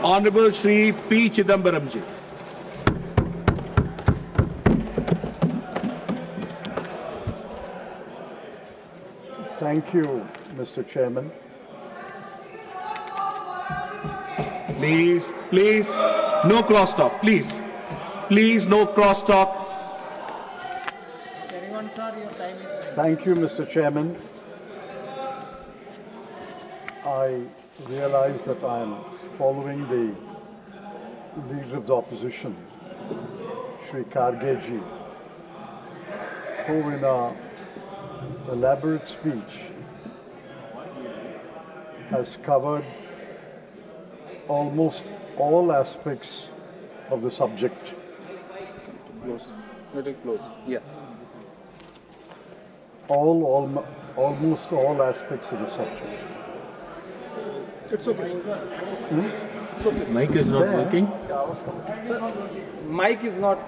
Honorable Shri P. Chidambaram ji. Thank you, Mr. Chairman. Please, no crosstalk, please. Please, no crosstalk. Thank you, Mr. Chairman. I realize that I am following the Leader of the Opposition, Shri Kharge ji, who in an elaborate speech has covered almost all aspects of the subject. Close. Let it close. Yeah. Almost all aspects of the subject. It's okay. It's okay. Mic is not working. Mic is not.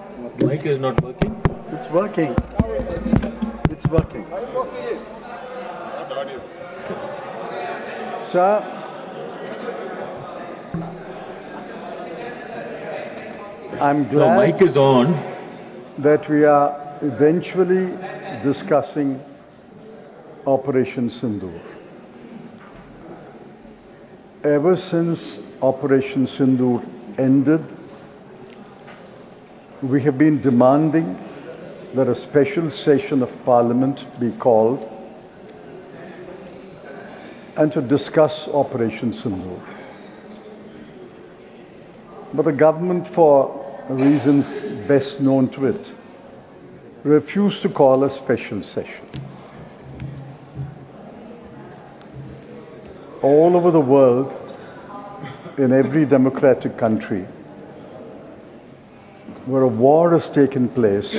Mic is not working. It's working. It's working. Sir, I'm No, glad mic is on. that we are eventually discussing Operation Sindoor. Ever since Operation Sindoor ended, we have been demanding that a special session of Parliament be called and to discuss Operation Sindoor. But the government, for reasons best known to it, refused to call a special session. All over the world, in every democratic country, where a war has taken place,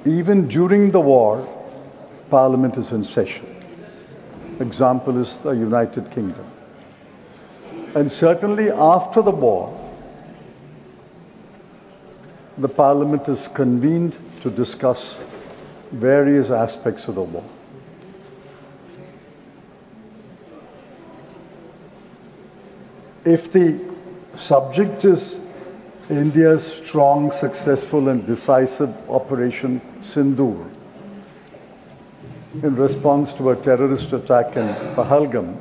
even during the war, Parliament is in session. Example is the United Kingdom. And certainly after the war, the Parliament is convened to discuss various aspects of the war. If the subject is India's strong, successful and decisive Operation Sindoor in response to a terrorist attack in Pahalgam,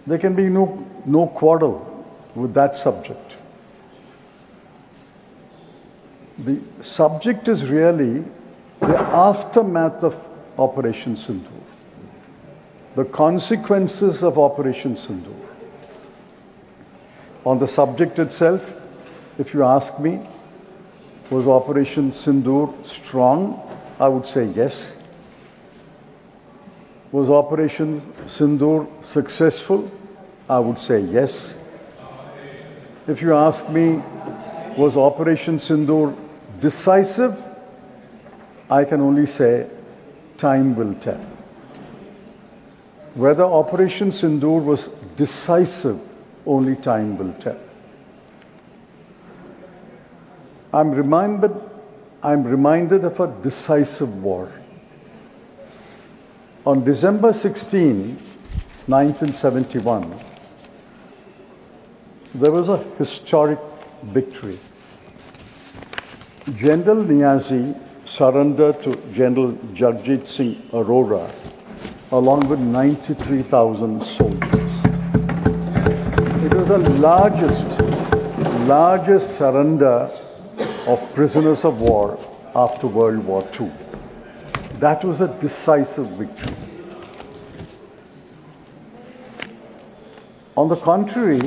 there can be no quarrel with that subject. The subject is really the aftermath of Operation Sindoor, the consequences of Operation Sindoor. On the subject itself, if you ask me, was Operation Sindoor strong? I would say yes. Was Operation Sindoor successful? I would say yes. If you ask me, was Operation Sindoor decisive? I can only say time will tell. Whether Operation Sindoor was decisive, only time will tell. I'm reminded of a decisive war. On December 16, 1971, there was a historic victory. General Niazi surrendered to General Jagjit Singh Arora along with 93,000 soldiers. It was the largest surrender of prisoners of war after World War II. That was a decisive victory. On the contrary,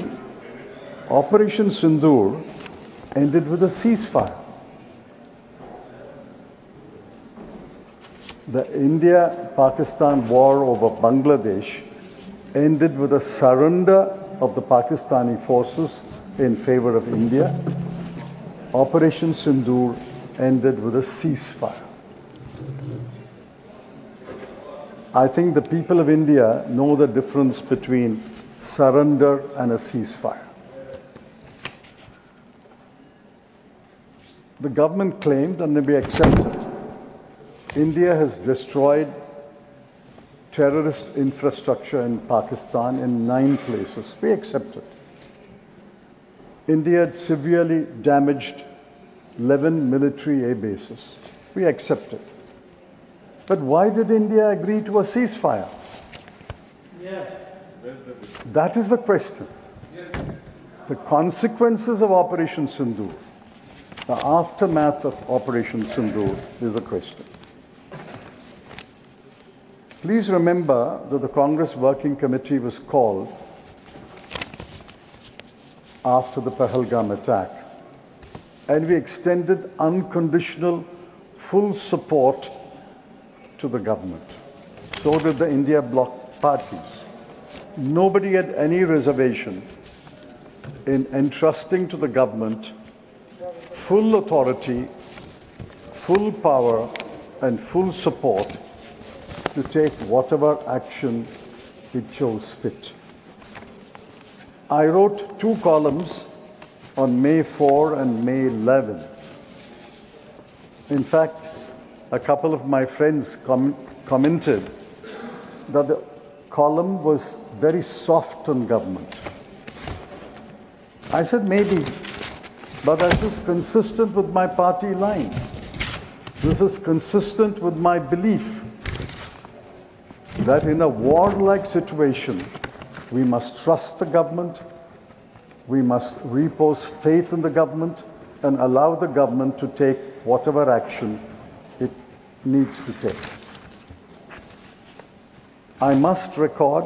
Operation Sindoor ended with a ceasefire. The India-Pakistan war over Bangladesh ended with a surrender of the Pakistani forces in favor of India. Operation Sindoor ended with a ceasefire. I think the people of India know the difference between surrender and a ceasefire. The government claimed, and we accepted, India has destroyed terrorist infrastructure in Pakistan in 9 places. We accept it. India had severely damaged 11 military air bases. We accept it. But why did India agree to a ceasefire? That is the question. The consequences of Operation Sindoor, the aftermath of Operation Sindoor is the question. Please remember that the Congress Working Committee was called after the Pahalgam attack, and we extended unconditional full support to the government. So did the India bloc parties. Nobody had any reservation in entrusting to the government full authority, full power, and full support to take whatever action it chose fit. I wrote 2 columns on May 4 and May 11. In fact, a couple of my friends commented that the column was very soft on government. I said maybe, but that is consistent with my party line. This is consistent with my belief that in a war-like situation, we must trust the government, we must repose faith in the government, and allow the government to take whatever action it needs to take. I must record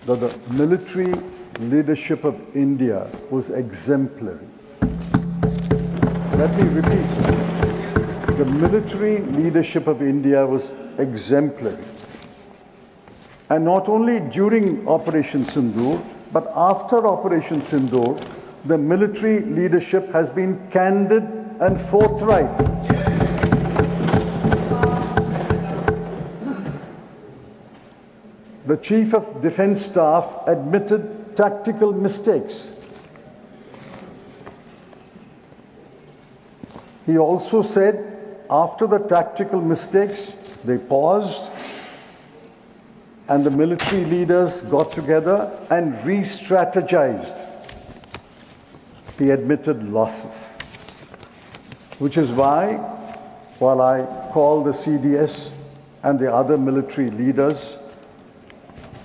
that the military leadership of India was exemplary. Let me repeat. The military leadership of India was exemplary. And not only during Operation Sindoor, but after Operation Sindoor, the military leadership has been candid and forthright. The Chief of Defence Staff admitted tactical mistakes. He also said, after the tactical mistakes, they paused and the military leaders got together and re-strategized. He admitted losses, which is why, while I call the CDS and the other military leaders,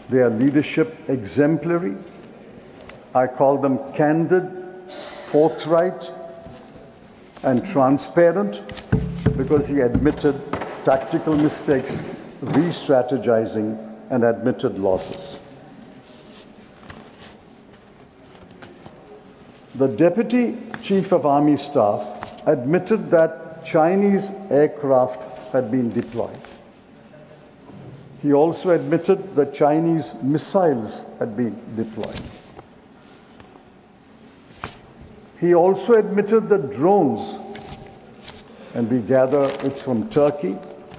their leadership exemplary, I call them candid, forthright, and transparent, because he admitted tactical mistakes, re-strategizing, and admitted losses. The Deputy Chief of Army Staff admitted that Chinese aircraft had been deployed. He also admitted that Chinese missiles had been deployed. He also admitted that drones, and we gather it's from Turkey,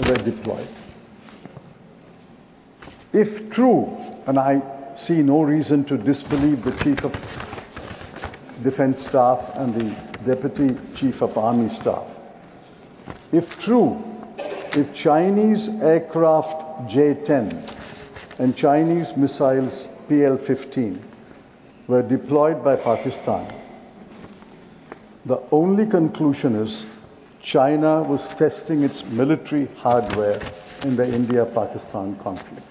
were deployed. If true, and I see no reason to disbelieve the Chief of Defence Staff and the Deputy Chief of Army Staff, if true, if Chinese aircraft J-10 and Chinese missiles PL-15 were deployed by Pakistan, the only conclusion is China was testing its military hardware in the India-Pakistan conflict.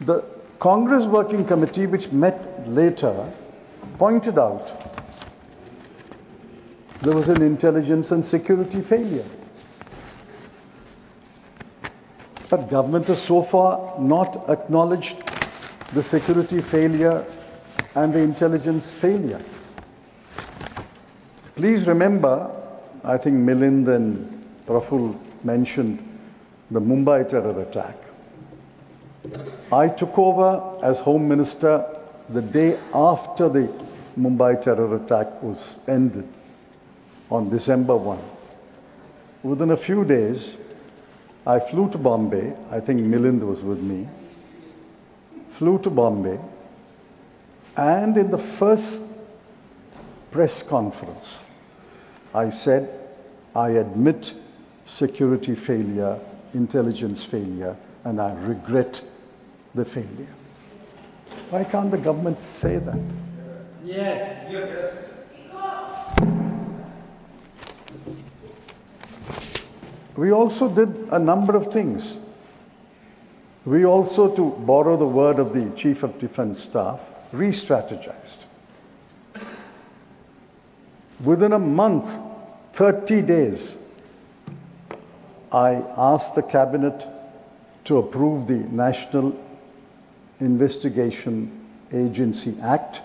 The Congress Working Committee, which met later, pointed out there was an intelligence and security failure. But government has so far not acknowledged the security failure and the intelligence failure. Please remember, I think Milind and Praful mentioned the Mumbai terror attack. I took over as Home Minister the day after the Mumbai terror attack was ended, on December 1. Within a few days, I flew to Bombay. I think Milind was with me. Flew to Bombay, and in the first press conference, I said, I admit security failure, intelligence failure, and I regret the failure. Why can't the government say that? We also did a number of things. We also, to borrow the word of the Chief of Defence Staff, re-strategized. Within a month, 30 days, I asked the Cabinet to approve the National Investigation Agency Act.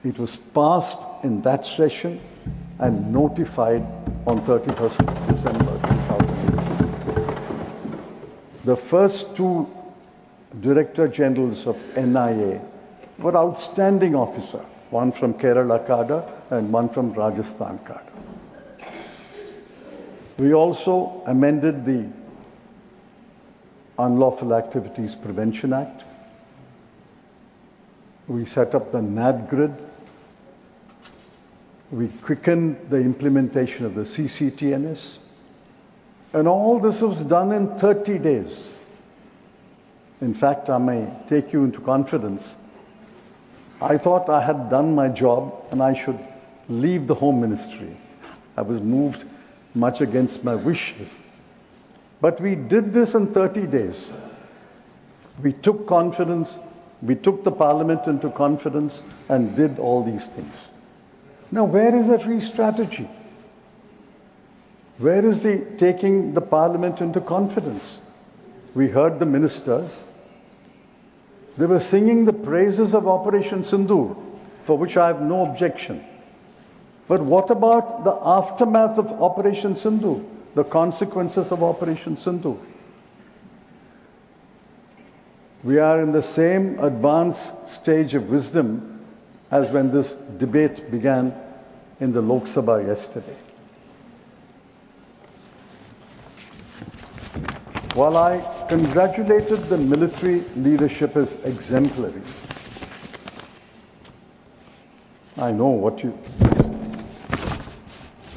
It was passed in that session and notified on 31st December 2018. The first two Director Generals of NIA were outstanding officers, one from Kerala cadre and one from Rajasthan cadre. We also amended the Unlawful Activities Prevention Act. We set up the NAD grid. We quickened the implementation of the CCTNS. And all this was done in 30 days. In fact, I may take you into confidence. I thought I had done my job and I should leave the Home Ministry. I was moved much against my wishes. But we did this in 30 days. We took confidence, we took the Parliament into confidence and did all these things. Now, where is that re-strategy? Where is the taking the Parliament into confidence? We heard the ministers. They were singing the praises of Operation Sindoor, for which I have no objection. But what about the aftermath of Operation Sindoor, the consequences of Operation Sindoor? We are in the same advanced stage of wisdom as when this debate began in the Lok Sabha yesterday. While I congratulated the military leadership as exemplary, I know what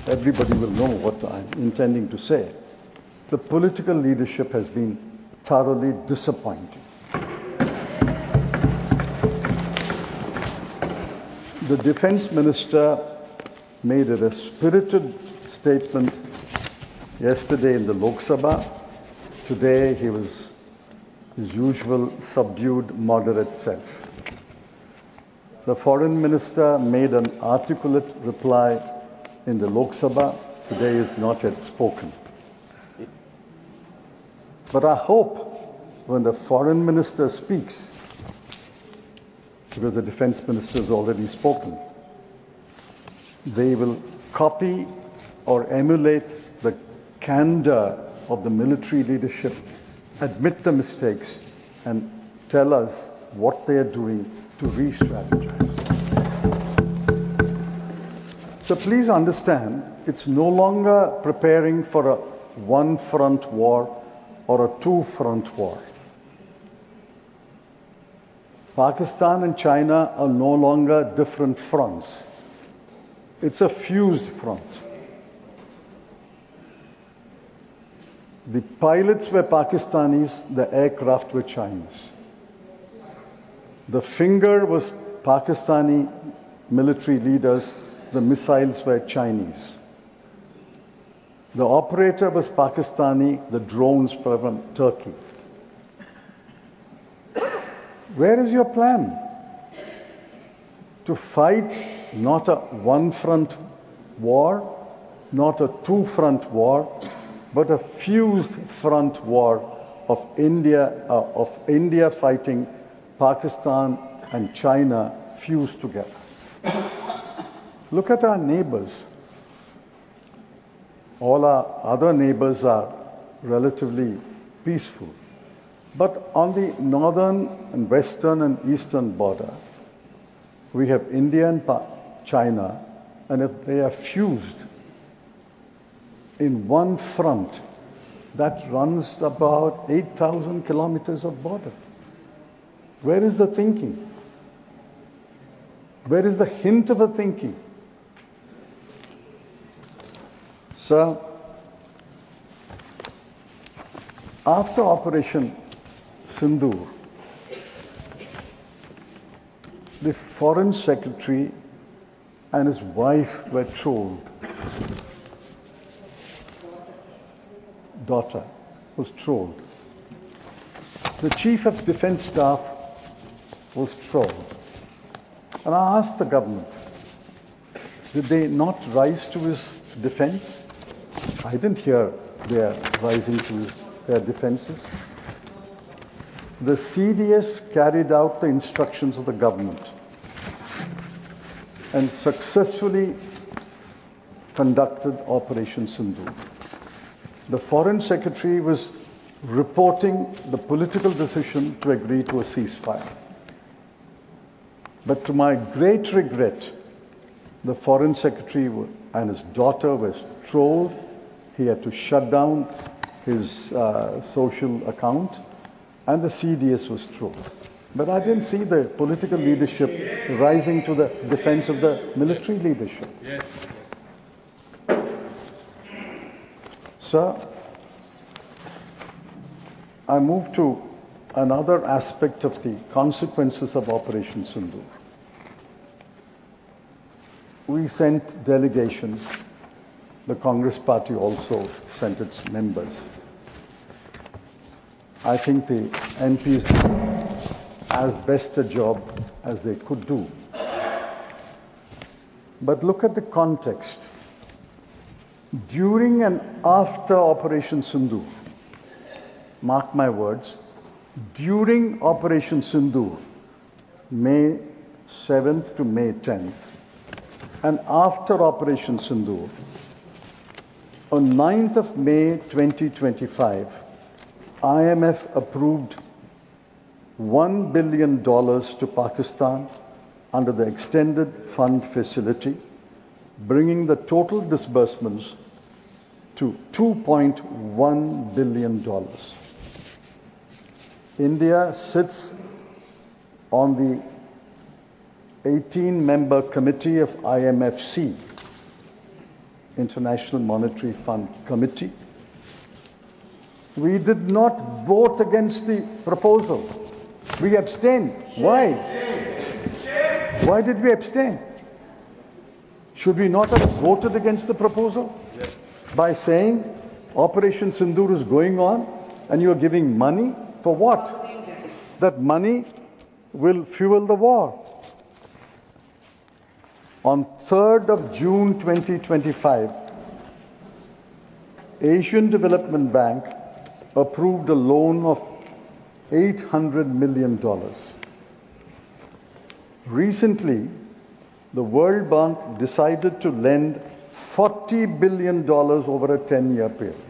everybody will know what I'm intending to say. The political leadership has been thoroughly disappointing. The defense minister made a spirited statement yesterday in the Lok Sabha. Today he was his usual subdued, moderate self. The foreign minister made an articulate reply in the Lok Sabha. Today is not yet spoken. But I hope when the foreign minister speaks, because the defense minister has already spoken, they will copy or emulate the candor of the military leadership, admit the mistakes, and tell us what they are doing to re-strategize. So please understand, it's no longer preparing for a one-front war or a two-front war. Pakistan and China are no longer different fronts. It's a fused front. The pilots were Pakistanis, the aircraft were Chinese. The finger was Pakistani military leaders, the missiles were Chinese. The operator was Pakistani, the drones were from Turkey. Where is your plan? To fight not a one-front war, not a two-front war, but a fused front war of India fighting Pakistan and China fused together. Look at our neighbors. All our other neighbors are relatively peaceful. But on the northern and western and eastern border, we have India and China, and if they are fused in one front, that runs about 8,000 kilometers of border. Where is the thinking? Where is the hint of a thinking? So, After Operation Sindoor, the Foreign Secretary and his wife were trolled. Daughter was trolled. The Chief of Defence Staff was trolled. And I asked the government, did they not rise to his defence? I didn't hear their rising to their defences. The CDS carried out the instructions of the government and successfully conducted Operation Sindoor. The Foreign Secretary was reporting the political decision to agree to a ceasefire. But to my great regret, the Foreign Secretary and his daughter were trolled. He had to shut down his social account, and the CDS was trolled. But I didn't see the political leadership rising to the defense of the military leadership. Yes. Sir, I move to another aspect of the consequences of Operation Sindoor. We sent delegations. The Congress Party also sent its members. I think the MPs did as best a job as they could do. But look at the context. During and after Operation Sindoor, mark my words, during Operation Sindoor, May 7th to May 10th, and after Operation Sindoor, on 9th of May 2025, IMF approved $1 billion to Pakistan under the Extended Fund Facility, bringing the total disbursements to $2.1 billion. India sits on the 18-member committee of IMFC, International Monetary Fund Committee. We did not vote against the proposal. We abstained. Why? Why did we abstain? Should we not have voted against the proposal? Yes. By saying Operation Sindoor is going on and you are giving money for what? That money will fuel the war. On 3rd of June 2025, Asian Development Bank approved a loan of $800 million. Recently, the World Bank decided to lend $40 billion over a 10-year period.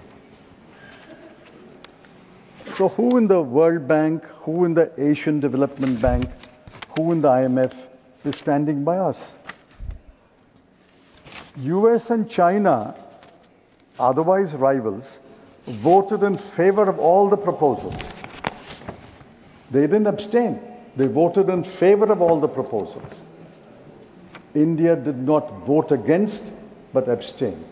So who in the World Bank, who in the Asian Development Bank, who in the IMF is standing by us? US and China, otherwise rivals, voted in favor of all the proposals. They didn't abstain. They voted in favor of all the proposals. India did not vote against, but abstained.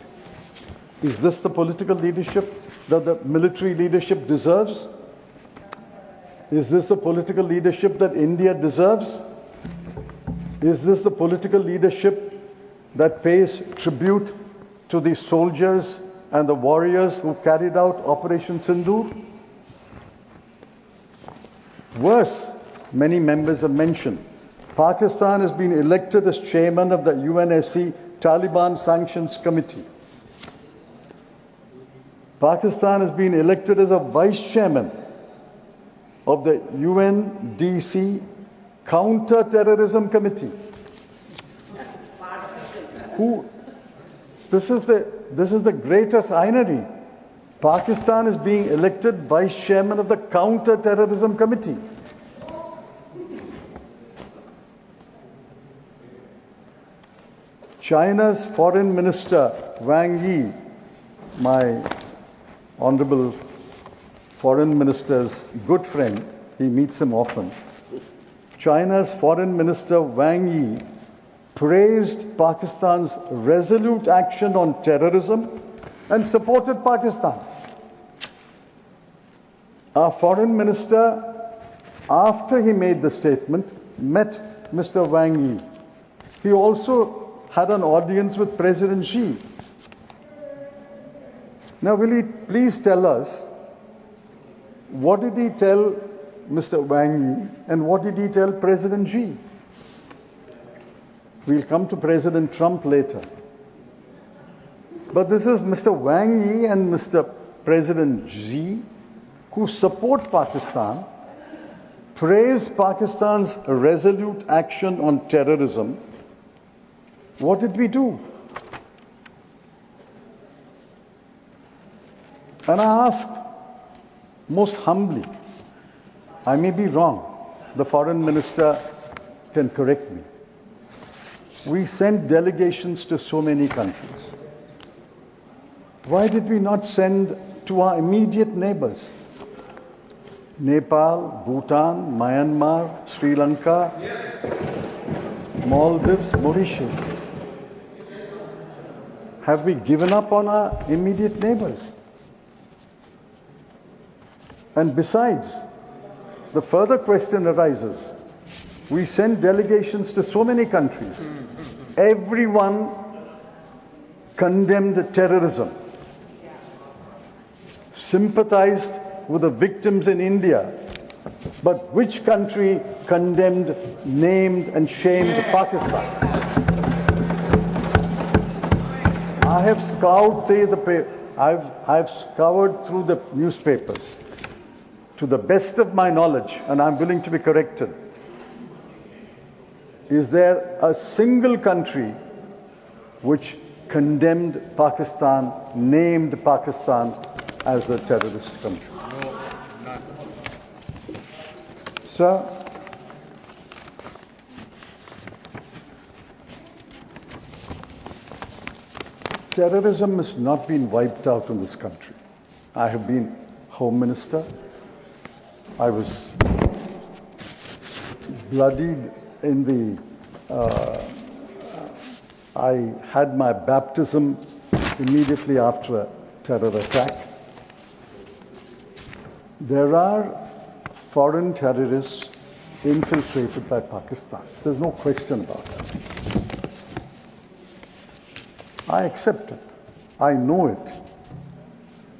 Is this the political leadership that the military leadership deserves? Is this the political leadership that India deserves? Is this the political leadership that pays tribute to the soldiers and the warriors who carried out Operation Sindoor? Worse, many members have mentioned, Pakistan has been elected as chairman of the UNSC Taliban Sanctions Committee. Pakistan has been elected as a vice chairman of the UNDC Counter-Terrorism Committee. This is the greatest irony. Pakistan is being elected vice chairman of the Counter-Terrorism Committee. China's Foreign Minister Wang Yi, my honorable Foreign Minister's good friend, he meets him often. China's Foreign Minister Wang Yi praised Pakistan's resolute action on terrorism and supported Pakistan. Our foreign minister, after he made the statement, met Mr. Wang Yi. He also had an audience with President Xi. Now, will he please tell us, what did he tell Mr. Wang Yi and what did he tell President Xi? We'll come to President Trump later. But this is Mr. Wang Yi and Mr. President Xi, who support Pakistan, praise Pakistan's resolute action on terrorism. What did we do? And I ask most humbly, I may be wrong, the foreign minister can correct me. We sent delegations to so many countries. Why did we not send to our immediate neighbors? Nepal, Bhutan, Myanmar, Sri Lanka, Maldives, Mauritius. Have we given up on our immediate neighbors? And besides, the further question arises, we send delegations to so many countries. Everyone condemned terrorism, sympathized with the victims in India. But which country condemned, named and shamed Pakistan? I have scoured through the newspapers to the best of my knowledge, and I'm willing to be corrected. Is there a single country which condemned Pakistan, named Pakistan as a terrorist country? No, none. Sir, terrorism has not been wiped out in this country. I have been Home Minister. I was bloodied in I had my baptism immediately after a terror attack. There are foreign terrorists infiltrated by Pakistan. There's no question about that. I accept it. I know it.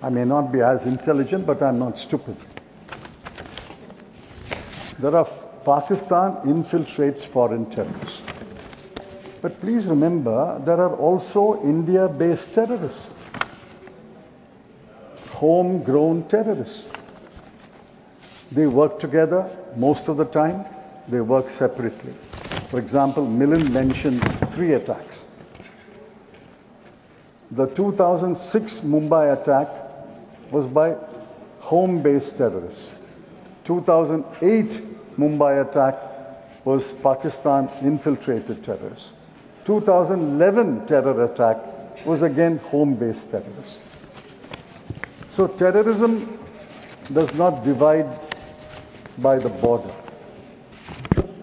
I may not be as intelligent, but I'm not stupid. Pakistan infiltrates foreign terrorists. But please remember, there are also India-based terrorists, homegrown terrorists. They work together most of the time. They work separately. For example, Milind mentioned 3 attacks. The 2006 Mumbai attack was by home-based terrorists. 2008 Mumbai attack was Pakistan infiltrated terrorists. 2011 terror attack was again home-based terrorists. So terrorism does not divide by the border.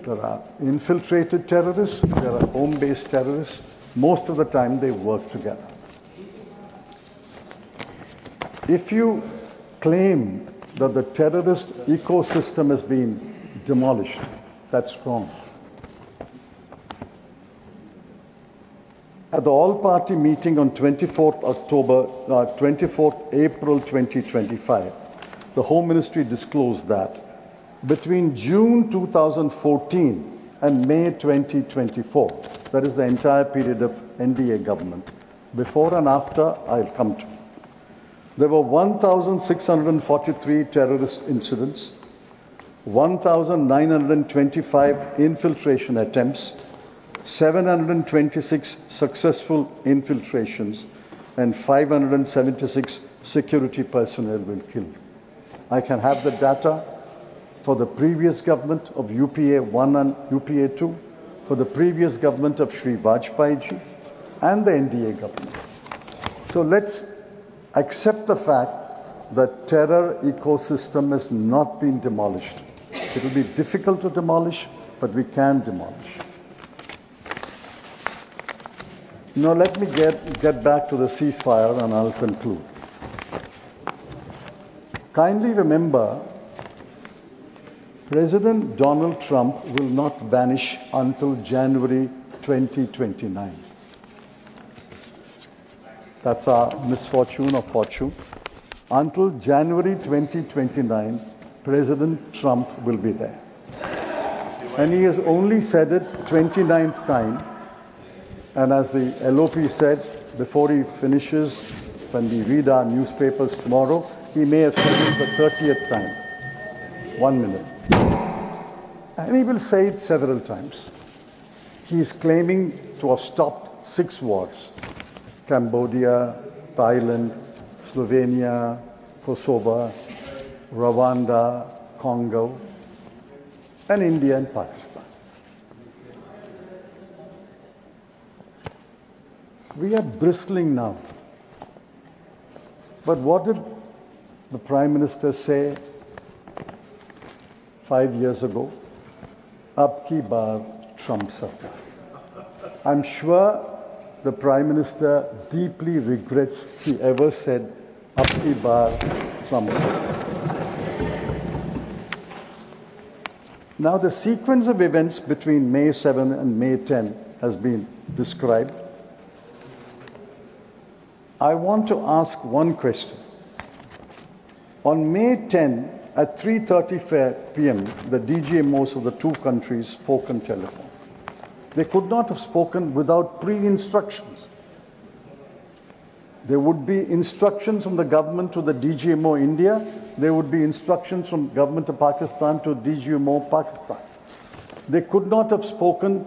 There are infiltrated terrorists, there are home-based terrorists. Most of the time they work together. If you claim that the terrorist ecosystem has been demolished, that's wrong. At the all-party meeting on 24th April 2025, the Home Ministry disclosed that between June 2014 and May 2024, that is the entire period of NDA government, before and after I'll come to, there were 1,643 terrorist incidents, 1,925 infiltration attempts, 726 successful infiltrations, and 576 security personnel were killed. I can have the data for the previous government of UPA 1 and UPA 2, for the previous government of Shri Vajpayee ji, and the NDA government. So let's accept the fact that terror ecosystem has not been demolished. It will be difficult to demolish, but we can demolish. Now let me get back to the ceasefire and I'll conclude. kindly remember, President Donald Trump will not vanish until January 2029. That's our misfortune or fortune. Until January 2029, President Trump will be there. And he has only said it 29th time. And as the LOP said, before he finishes, when we read our newspapers tomorrow, he may have said it the 30th time. 1 minute. And he will say it several times. He is claiming to have stopped 6 wars. Cambodia, Thailand, Slovenia, Kosovo, Rwanda, Congo, and India and Pakistan. We are bristling now. But what did the Prime Minister say 5 years ago? Ab ki baar Trump sarkar. I'm sure the Prime Minister deeply regrets he ever said ab ki baar Trump sarkar. Now the sequence of events between May 7 and May 10 has been described. I want to ask one question. On May 10 at 3:30 p.m., the DGMOs of the 2 countries spoke on telephone. They could not have spoken without pre-instructions. There would be instructions from the government to the DGMO India. There would be instructions from government of Pakistan to DGMO Pakistan. They could not have spoken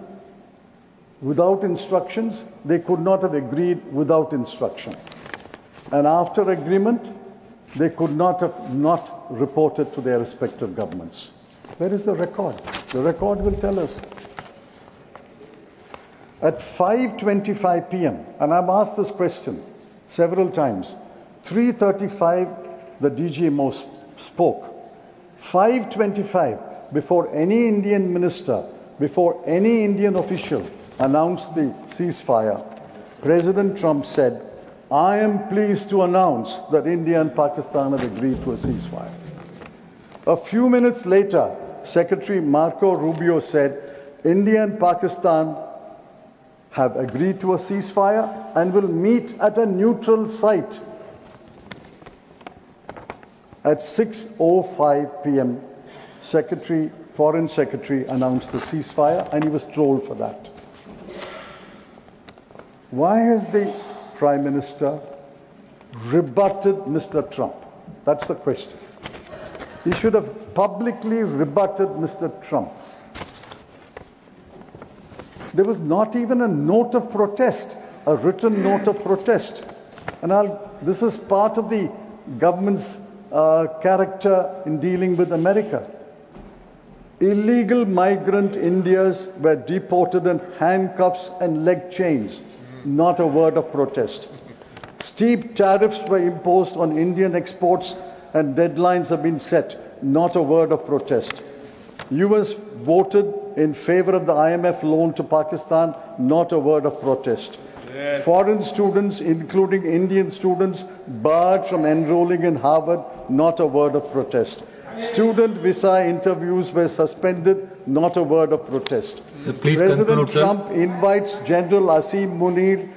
without instructions. They could not have agreed without instruction. And after agreement, they could not have not reported to their respective governments. Where is the record? The record will tell us. At 5:25 p.m., and I've asked this question several times, 3:35 the DGMO spoke. 5:25, before any Indian minister, before any Indian official announced the ceasefire, President Trump said, I am pleased to announce that India and Pakistan have agreed to a ceasefire. A few minutes later, Secretary Marco Rubio said, India and Pakistan have agreed to a ceasefire and will meet at a neutral site. At 6:05 p.m., Foreign Secretary announced the ceasefire and he was trolled for that. Why has the Prime Minister rebutted Mr. Trump? That's the question. He should have publicly rebutted Mr. Trump. There was not even a note of protest, a written note of protest. And this is part of the government's character in dealing with America. Illegal migrant Indians were deported in handcuffs and leg chains. Not a word of protest. Steep tariffs were imposed on Indian exports and deadlines have been set. Not a word of protest. US voted in favor of the IMF loan to Pakistan. Not a word of protest. Yes. Foreign students, including Indian students, barred from enrolling in Harvard. Not a word of protest. Student visa interviews were suspended. Not a word of protest. President Trump invites General Asim Munir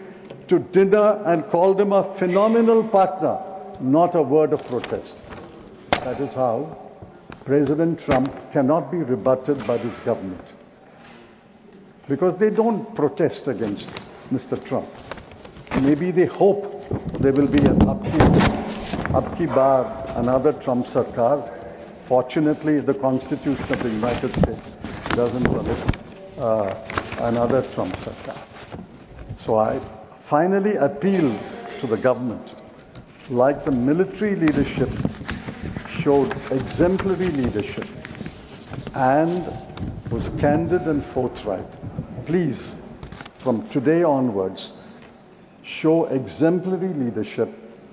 to dinner and called him a phenomenal partner. Not a word of protest. That is how President Trump cannot be rebutted by this government. Because they don't protest against Mr. Trump. Maybe they hope there will be an ab ki baar, another Trump sarkar. Fortunately, the Constitution of the United States doesn't permit another Trump sarkar. So I finally appeal to the government, like the military leadership showed exemplary leadership and was candid and forthright. Please, from today onwards, show exemplary leadership,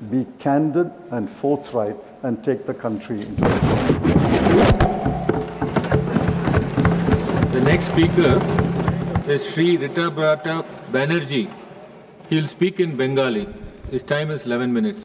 be candid and forthright, and take the country into The next speaker is Sri Chidambaram Banerjee. He will speak in Bengali. His time is 11 minutes.